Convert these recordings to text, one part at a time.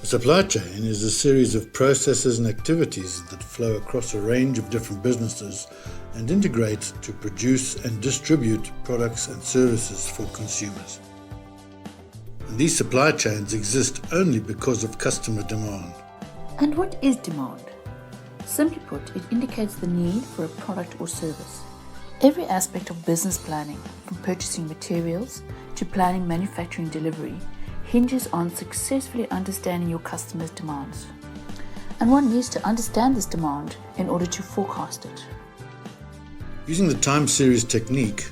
A supply chain is a series of processes and activities that flow across a range of different businesses and integrate to produce and distribute products and services for consumers. And these supply chains exist only because of customer demand. And what is demand? Simply put, it indicates the need for a product or service. Every aspect of business planning, from purchasing materials to planning manufacturing delivery, hinges on successfully understanding your customer's demands. And one needs to understand this demand in order to forecast it. Using the time series technique,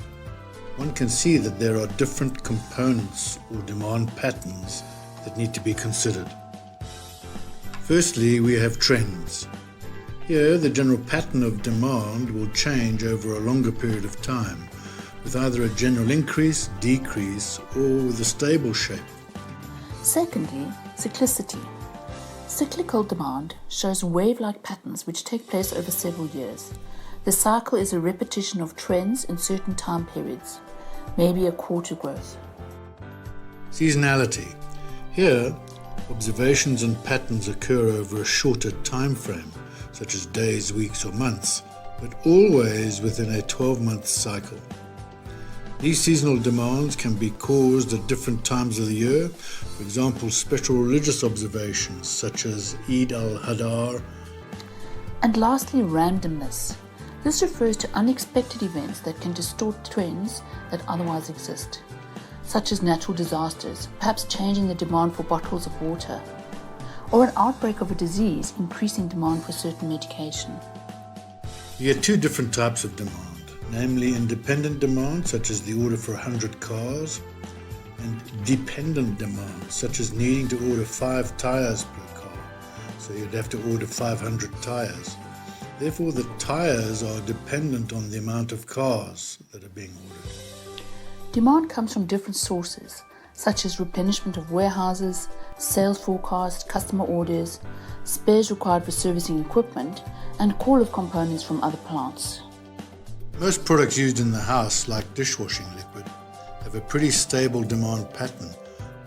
one can see that there are different components or demand patterns that need to be considered. Firstly, we have trends. Here, the general pattern of demand will change over a longer period of time, with either a general increase, decrease, or with a stable shape. Secondly, cyclicity. Cyclical demand shows wave-like patterns which take place over several years. The cycle is a repetition of trends in certain time periods, maybe a quarter growth. Seasonality. Here, observations and patterns occur over a shorter time frame, such as days, weeks, or months, but always within a 12-month cycle. These seasonal demands can be caused at different times of the year, for example, special religious observations such as Eid al-Adha. And lastly, randomness. This refers to unexpected events that can distort trends that otherwise exist, such as natural disasters, perhaps changing the demand for bottles of water, or an outbreak of a disease increasing demand for certain medication. You get two different types of demand, namely independent demand, such as the order for 100 cars, and dependent demand, such as needing to order 5 tires per car, so you'd have to order 500 tires. Therefore, the tires are dependent on the amount of cars that are being ordered. Demand comes from different sources, such as replenishment of warehouses, sales forecast, customer orders, spares required for servicing equipment, and call of components from other plants. Most products used in the house, like dishwashing liquid, have a pretty stable demand pattern,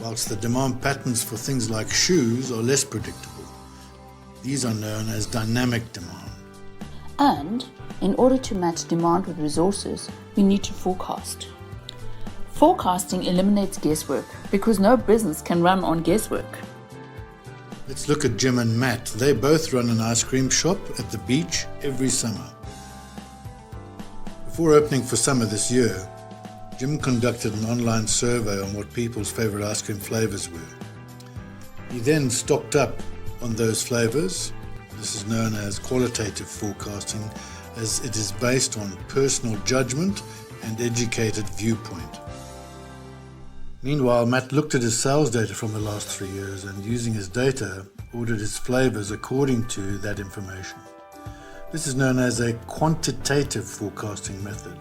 whilst the demand patterns for things like shoes are less predictable. These are known as dynamic demand. And, in order to match demand with resources, we need to forecast. Forecasting eliminates guesswork because no business can run on guesswork. Let's look at Jim and Matt. They both run an ice cream shop at the beach every summer. Before opening for summer this year, Jim conducted an online survey on what people's favorite ice cream flavors were. He then stocked up on those flavors. This is known as qualitative forecasting, as it is based on personal judgment and educated viewpoint. Meanwhile, Matt looked at his sales data from the last 3 years and, using his data, ordered his flavors according to that information. This is known as a quantitative forecasting method,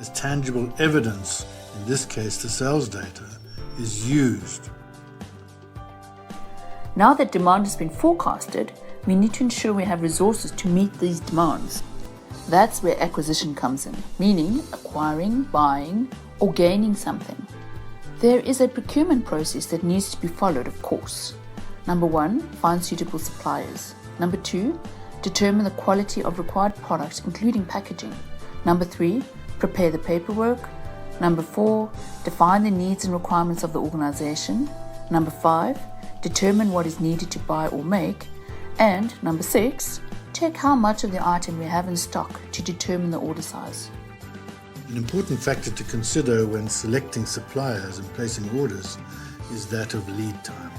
as tangible evidence, in this case the sales data, is used. Now that demand has been forecasted, we need to ensure we have resources to meet these demands. That's where acquisition comes in, meaning acquiring, buying, or gaining something. There is a procurement process that needs to be followed, of course. Number 1, find suitable suppliers. Number 2, determine the quality of required products, including packaging. Number 3, prepare the paperwork. Number 4, define the needs and requirements of the organization. Number 5, determine what is needed to buy or make. And number 6, check how much of the item we have in stock to determine the order size. An important factor to consider when selecting suppliers and placing orders is that of lead time.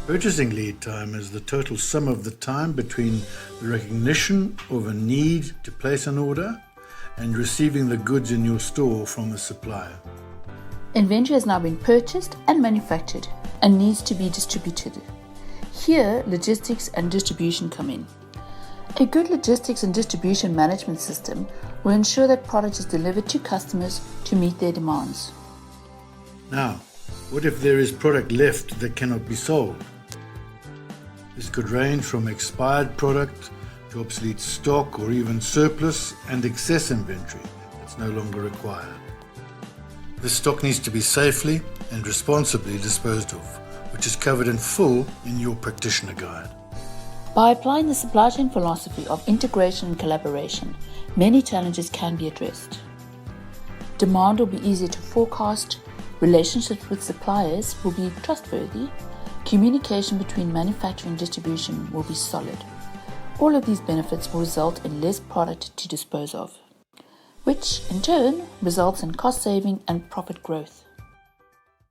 Purchasing lead time is the total sum of the time between the recognition of a need to place an order and receiving the goods in your store from the supplier. Inventory has now been purchased and manufactured and needs to be distributed. Here, logistics and distribution come in. A good logistics and distribution management system will ensure that product is delivered to customers to meet their demands. Now, what if there is product left that cannot be sold? This could range from expired product to obsolete stock or even surplus and excess inventory that's no longer required. This stock needs to be safely and responsibly disposed of which is covered in full in your practitioner guide. By applying the supply chain philosophy of integration and collaboration, many challenges can be addressed. Demand will be easier to forecast, relationships with suppliers will be trustworthy, communication between manufacturing and distribution will be solid. All of these benefits will result in less product to dispose of, which in turn results in cost saving and profit growth.